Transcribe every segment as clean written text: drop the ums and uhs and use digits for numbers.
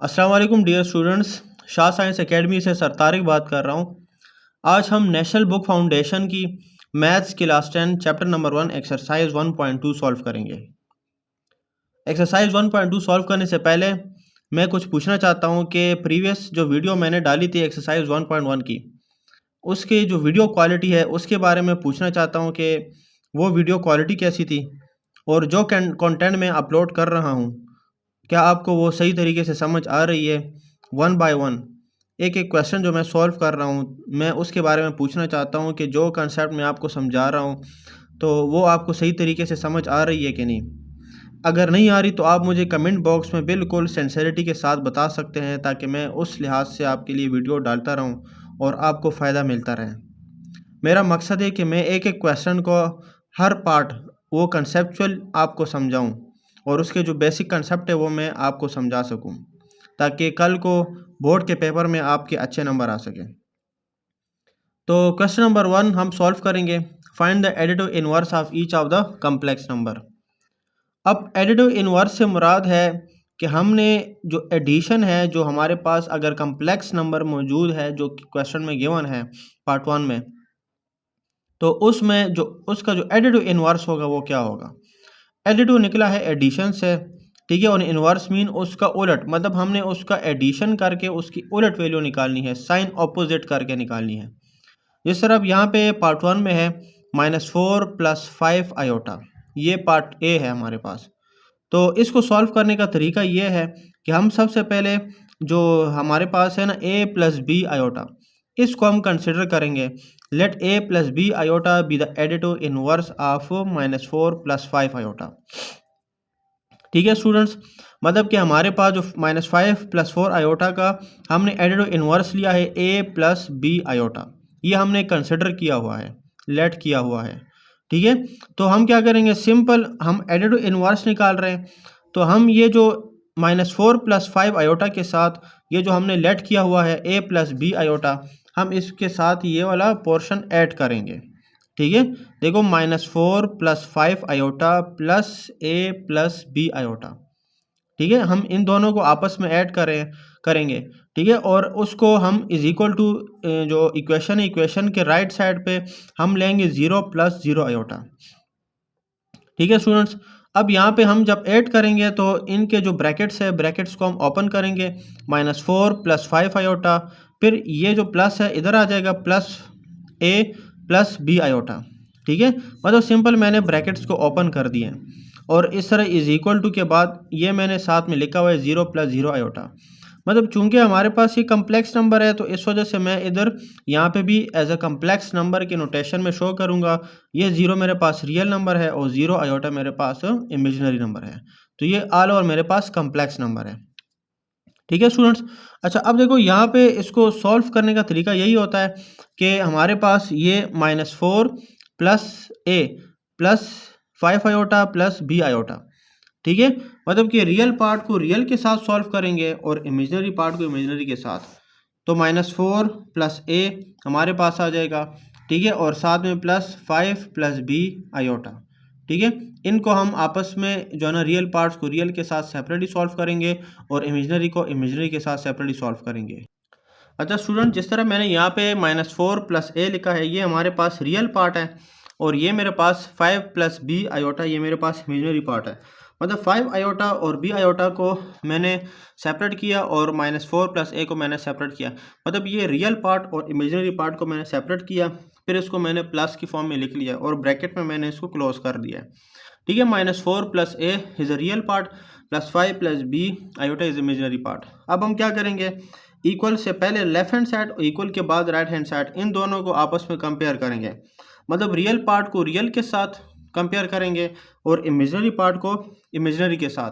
अस्सलाम वालेकुम dear students. Shah Science Academy से सर तारिक बात कर रहा हूँ। आज हम नेशनल बुक फाउंडेशन की maths class 10 chapter number 1 exercise 1.2 solve करेंगे। एक्सरसाइज 1.2 सॉल्व करने से पहले मैं कुछ पूछना चाहता हूँ कि प्रीवियस जो वीडियो मैंने डाली थी एक्सरसाइज 1.1 की, उसकी जो वीडियो क्वालिटी है उसके बारे में पूछना चाहता हूँ कि वो वीडियो क्वालिटी कैसी थी और जो कंटेंट मैं अपलोड कर रहा हूँ क्या आपको वो सही तरीके से समझ आ रही है। वन बाय वन एक एक क्वेश्चन जो मैं सॉल्व कर रहा हूँ मैं उसके बारे में पूछना चाहता हूँ कि जो कंसेप्ट मैं आपको समझा रहा हूँ तो वो आपको सही तरीके से समझ आ रही है कि नहीं। अगर नहीं आ रही तो आप मुझे कमेंट बॉक्स में बिल्कुल सिंसेरिटी के साथ बता सकते हैं ताकि मैं उस लिहाज से आपके लिए वीडियो डालता रहूँ और आपको फ़ायदा मिलता रहे। मेरा मकसद है कि मैं एक एक क्वेश्चन को हर पार्ट वो कंसेप्चुअल आपको समझाऊं और उसके जो बेसिक कंसेप्ट है वो मैं आपको समझा सकूं ताकि कल को बोर्ड के पेपर में आपके अच्छे नंबर आ सकें। तो क्वेश्चन नंबर 1 हम सॉल्व करेंगे। Find the additive inverse of each of the complex number. अब एडिटिव इनवर्स से मुराद है कि हमने जो एडिशन है जो हमारे पास अगर कम्प्लेक्स नंबर मौजूद है जो क्वेश्चन में गिवन है पार्ट 1 में, तो उसमें जो उसका जो एडिटिव इनवर्स होगा वो क्या होगा। एडिटिव निकला है एडिशन से, ठीक है, और इनवर्स मीन उसका उलट, मतलब हमने उसका एडिशन करके उसकी उलट वैल्यू निकालनी है, साइन ऑपोजिट करके निकालनी है। जिस तरह अब यहाँ पे पार्ट 1 में है -4 + 5 आयोटा, ये पार्ट ए है हमारे पास। तो इसको सॉल्व करने का तरीका ये है कि हम सबसे पहले जो हमारे पास है ना a + b आयोटा, इसको हम कंसिडर करेंगे। Let a + b iota be the additive inverse of -4 + 5 iota. ठीक है स्टूडेंट्स, मतलब कि हमारे पास जो -5 + 4 आयोटा का हमने एडिटिव इनवर्स लिया है a + b आयोटा, ये हमने कंसिडर किया हुआ है, लेट किया हुआ है। ठीक है, तो हम क्या करेंगे, सिंपल हम एडिटिव इनवर्स निकाल रहे हैं तो हम ये जो -4 + 5 आयोटा के साथ ये जो हमने लेट किया हुआ है a + b आयोटा, हम इसके साथ ये वाला पोर्शन ऐड करेंगे। ठीक है, देखो -4 + 5 iota plus a + b iota, ठीक है, हम इन दोनों को आपस में ऐड करेंगे। ठीक है, और उसको हम इज इक्वल टू जो इक्वेशन है इक्वेशन के राइट साइड पे हम लेंगे 0 + 0 आयोटा। ठीक है स्टूडेंट्स, अब यहाँ पे हम जब ऐड करेंगे तो इनके जो ब्रैकेट्स है ब्रैकेट्स को हम ओपन करेंगे, -4 + 5 आयोटा, फिर ये जो प्लस है इधर आ जाएगा प्लस a + b आयोटा। ठीक है, मतलब सिंपल मैंने ब्रैकेट्स को ओपन कर दिए और इस तरह इज इक्वल टू के बाद ये मैंने साथ में लिखा हुआ है 0 + 0 आयोटा। मतलब चूंकि हमारे पास ये कम्प्लेक्स नंबर है तो इस वजह से मैं इधर यहाँ पे भी एज अ कम्प्लेक्स नंबर के नोटेशन में शो करूँगा। ये 0 मेरे पास रियल नंबर है और 0 आयोटा मेरे पास इमेजिनरी नंबर है, तो ये ऑल ओवर मेरे पास कम्प्लेक्स नंबर है। ठीक है स्टूडेंट्स, अच्छा अब देखो यहाँ पे इसको सॉल्व करने का तरीका यही होता है कि हमारे पास ये -4 + a + 5 आयोटा + b आयोटा, ठीक है, मतलब कि रियल पार्ट को रियल के साथ सॉल्व करेंगे और इमेजिनरी पार्ट को इमेजिनरी के साथ। तो -4 + a हमारे पास आ जाएगा, ठीक है, और साथ में +5 + b आयोटा। ठीक है, इनको हम आपस में जो है ना रियल पार्ट्स को रियल के साथ सेपरेटली सॉल्व करेंगे और इमेजिनरी को इमेजिनरी के साथ सेपरेटली सॉल्व करेंगे। अच्छा स्टूडेंट, जिस तरह मैंने यहाँ पे -4 + a लिखा है ये हमारे पास रियल पार्ट है और ये मेरे पास 5 + b आयोटा ये मेरे पास इमेजिनरी पार्ट है। मतलब 5 आयोटा और b आयोटा को मैंने सेपरेट किया और -4 + a को मैंने सेपरेट किया, मतलब ये रियल पार्ट और इमेजिनरी पार्ट को मैंने सेपरेट किया, फिर इसको मैंने प्लस की फॉर्म में लिख लिया और ब्रैकेट में मैंने इसको क्लोज कर दिया। ठीक है, -4 + a is a real part +5 + b iota is imaginary part. अब हम क्या करेंगे, इक्वल से पहले लेफ्ट हैंड साइड और इक्वल के बाद राइट हैंड साइड, इन दोनों को आपस में कंपेयर करेंगे। मतलब रियल पार्ट को रियल के साथ कंपेयर करेंगे और इमेजिनरी पार्ट को इमेजिनरी के साथ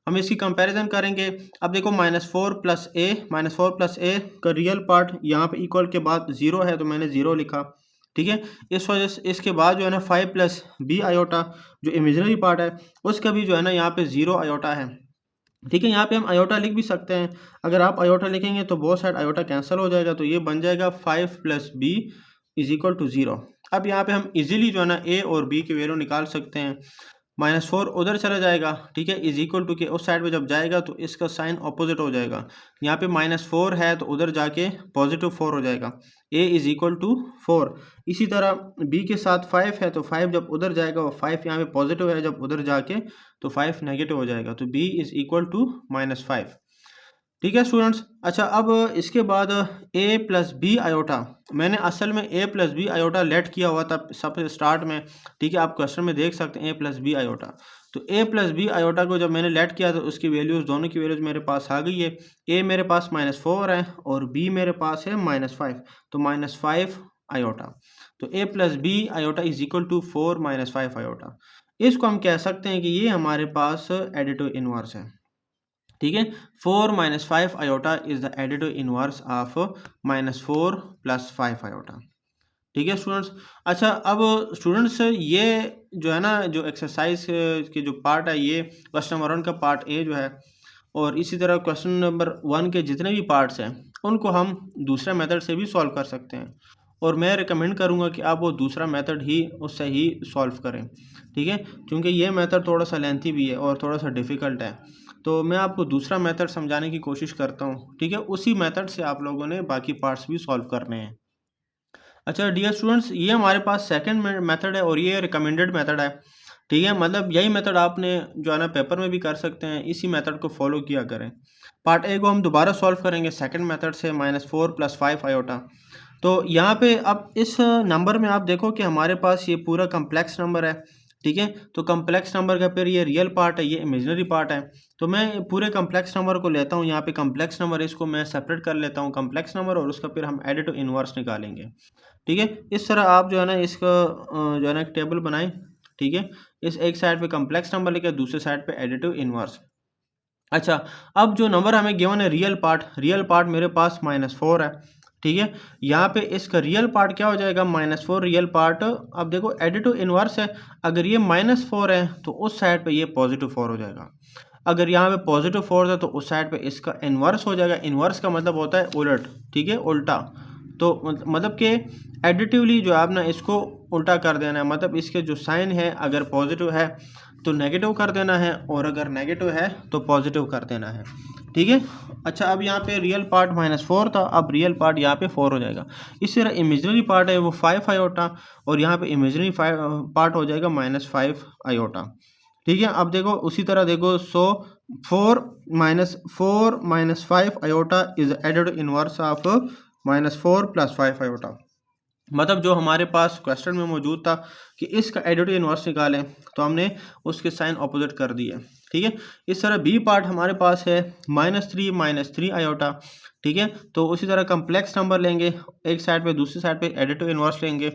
हम इसकी कंपैरिजन करेंगे। अब देखो -4 + a का रियल पार्ट यहाँ पे इक्वल के बाद 0 है तो मैंने 0 लिखा। ठीक है, इस वजह से इसके बाद जो है ना 5 + b आयोटा जो इमेजिनरी पार्ट है उसका भी जो है ना यहाँ पे 0 आयोटा है। ठीक है, यहाँ पे हम आयोटा लिख भी सकते हैं, अगर आप आयोटा लिखेंगे तो बहुत साइड आयोटा कैंसिल हो जाएगा, तो ये बन जाएगा 5 + b = 0। अब यहाँ पे हम इजीली जो है ना a और b की वैल्यू निकाल सकते हैं। -4 उधर चला जाएगा, ठीक है, इज इक्वल टू के उस साइड पे जब जाएगा तो इसका साइन ऑपोजिट हो जाएगा। यहाँ पे -4 है तो उधर जाके +4 हो जाएगा। a is equal to 4। इसी तरह b के साथ 5 है तो 5 जब उधर जाएगा वो 5 यहाँ पे पॉजिटिव है, जब उधर जाके तो 5 नेगेटिव हो जाएगा, तो b इज इक्वल टू -5। ठीक है स्टूडेंट्स। अच्छा, अब इसके बाद a प्लस बी आयोटा, मैंने असल में a plus B iota let किया हुआ था सबसे स्टार्ट में, ठीक है, आप क्वेश्चन में देख सकते हैं a प्लस बी आयोटा। तो a प्लस बी आयोटा को जब मैंने लेट किया तो उसकी वैल्यूज़, दोनों की वैल्यूज़ मेरे पास आ गई है। a मेरे पास -4 है और b मेरे पास है -5, तो -5 आयोटा। तो a plus B iota is equal to 4 -5 iota. इसको हम कह सकते हैं कि ये हमारे पास एडिटिव इनवर्स है। ठीक है, 4 -5 iota is the additive inverse of -4 + 5 iota. ठीक है स्टूडेंट्स। अच्छा, अब स्टूडेंट्स ये जो है ना, जो एक्सरसाइज के जो पार्ट है, ये क्वेश्चन नंबर 1 का पार्ट ए जो है, और इसी तरह क्वेश्चन नंबर 1 के जितने भी पार्ट्स हैं उनको हम दूसरे मेथड से भी सॉल्व कर सकते हैं, और मैं रिकमेंड करूंगा कि आप वो दूसरा मेथड ही उससे ही सॉल्व करें। ठीक है, क्योंकि ये मेथड थोड़ा सा लेंथी भी है और थोड़ा सा डिफ़िकल्ट है, तो मैं आपको दूसरा मेथड समझाने की कोशिश करता हूँ। ठीक है, उसी मेथड से आप लोगों ने बाकी पार्ट्स भी सॉल्व करने हैं। अच्छा डियर स्टूडेंट्स, ये हमारे पास सेकंड मेथड है और ये रिकमेंडेड मेथड है। ठीक है, मतलब यही मेथड आपने जो है ना पेपर में भी कर सकते हैं, इसी मेथड को फॉलो किया करें। पार्ट ए को हम दोबारा सॉल्व करेंगे सेकंड मेथड से, -4 + 5 आयोटा। तो यहाँ पे अब इस नंबर में आप देखो कि हमारे पास ये पूरा कम्प्लेक्स नंबर है। ठीक है, तो कम्प्लेक्स नंबर का फिर ये रियल पार्ट है, ये इमेजिनरी पार्ट है। तो मैं पूरे कम्प्लेक्स नंबर को लेता हूँ, यहाँ पे कम्प्लेक्स नंबर, इसको मैं सेपरेट कर लेता हूँ कम्प्लेक्स नंबर, और उसका फिर हम एडिटिव इनवर्स निकालेंगे। ठीक है, इस तरह आप जो है ना इसका जो है ना एक टेबल बनाएं। ठीक है, इस एक साइड पे कम्प्लेक्स नंबर लेके दूसरे साइड पे एडिटिव इनवर्स। अच्छा, अब जो नंबर हमें गिवन है रियल पार्ट मेरे पास -4 है। ठीक है, यहाँ पे इसका रियल पार्ट क्या हो जाएगा, -4 रियल पार्ट। अब देखो एडिटिव इनवर्स है, अगर ये -4 है तो उस साइड पे ये +4 हो जाएगा। अगर यहाँ पे +4 है तो उस साइड पे इसका इन्वर्स हो जाएगा। इन्वर्स का मतलब होता है उलट, ठीक है, उल्टा। तो मतलब कि एडिटिवली जो है आप ना इसको उल्टा कर देना है, मतलब इसके जो साइन है अगर पॉजिटिव है तो नेगेटिव कर देना है, और अगर नेगेटिव है तो पॉजिटिव कर देना है। ठीक है। अच्छा, अब यहाँ पे रियल पार्ट -4 था, अब रियल पार्ट यहाँ पे 4 हो जाएगा। इसी तरह इमेजिनरी पार्ट है वो 5 आयोटा, और यहाँ पे इमेजिनरी पार्ट हो जाएगा -5 आयोटा। ठीक है, अब देखो उसी तरह देखो, so 4 - 5 iota is added inverse of -4 + 5 iota. मतलब जो हमारे पास क्वेश्चन में मौजूद था कि इसका एडिटिव इनवर्स निकालें, तो हमने उसके साइन ऑपोजिट कर दिए। ठीक है, इस तरह बी पार्ट हमारे पास है -3 आयोटा। ठीक है, तो उसी तरह कम्प्लेक्स नंबर लेंगे, एक साइड पे दूसरी साइड पे एडिटिव इनवर्स लेंगे।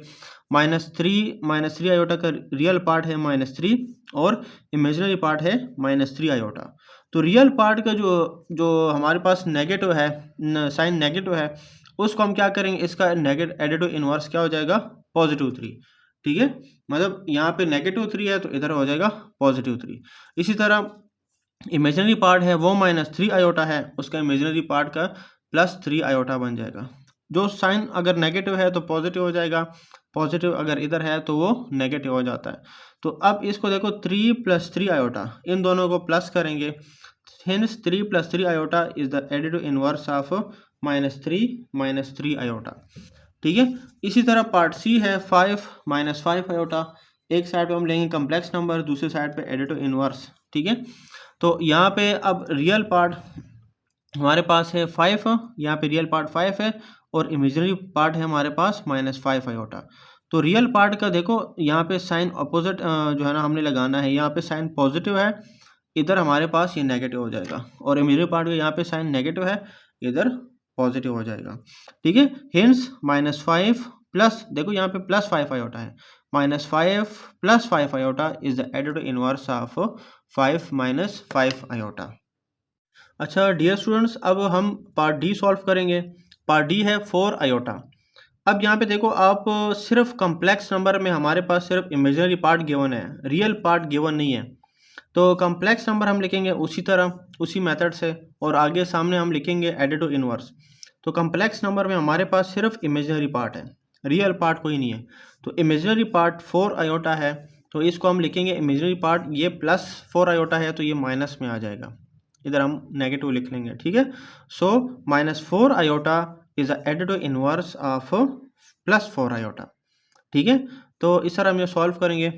-3 आयोटा का रियल पार्ट है -3 और इमेजिनरी पार्ट है -3 आयोटा। तो रियल पार्ट का जो जो हमारे पास नेगेटिव है, साइन नेगेटिव है, उसको हम क्या करेंगे, इसका एडिटिव इनवर्स क्या हो जाएगा, +3। ठीक है, मतलब यहाँ पे -3 है तो इधर हो जाएगा +3। इसी तरह इमेजिनरी पार्ट है वो -3 आयोटा है, उसका इमेजिनरी पार्ट का +3 आयोटा बन जाएगा। जो साइन अगर नेगेटिव है तो पॉजिटिव हो जाएगा, पॉजिटिव अगर इधर है तो वो नेगेटिव हो जाता है। तो अब इसको देखो 3 + 3 आयोटा, इन दोनों को प्लस करेंगे, hence 3 + 3 iota is the additive inverse of -3 iota. ठीक है, इसी तरह पार्ट सी है 5 -5 आयोटा, एक साइड पे हम लेंगे कम्प्लेक्स नंबर, दूसरी साइड पे एडिटिव इनवर्स। ठीक है, तो यहाँ पे अब रियल पार्ट हमारे पास है 5, यहाँ पे रियल पार्ट 5 है और इमेजिनरी पार्ट है हमारे पास -5 आयोटा। तो रियल पार्ट का देखो यहाँ पे साइन अपोजिट जो है ना हमने लगाना है, यहाँ पे साइन पॉजिटिव है, इधर हमारे पास ये नेगेटिव हो जाएगा, और इमेजिनरी पार्ट का यहाँ पे साइन नेगेटिव है, इधर पॉजिटिव हो जाएगा। ठीक है, हेंस -5 प्लस, देखो यहाँ पे +5 आयोटा है, -5 + 5 iota is the additive inverse of 5 - 5 iota. अच्छा डियर स्टूडेंट्स, अब हम पार्ट डी सॉल्व करेंगे। पार्ट डी है 4 आयोटा। अब यहाँ पे देखो आप, सिर्फ कम्प्लेक्स नंबर में हमारे पास सिर्फ इमेजिनरी पार्ट गिवन है, रियल पार्ट गिवन नहीं है। तो कम्प्लेक्स नंबर हम लिखेंगे उसी तरह, उसी मेथड से, और आगे सामने हम लिखेंगे एडिटिव इनवर्स। तो कम्प्लेक्स नंबर में हमारे पास सिर्फ इमेजिनरी पार्ट है, रियल पार्ट कोई नहीं है। तो इमेजिनरी पार्ट 4 आयोटा है, तो इसको हम लिखेंगे इमेजिनरी पार्ट, ये प्लस 4 आयोटा है तो ये माइनस में आ जाएगा, इधर हम नेगेटिव लिख लेंगे, ठीक है। सो -4 iota is the additive inverse of +4 iota, ठीक है। तो इस तरह हम ये सॉल्व करेंगे।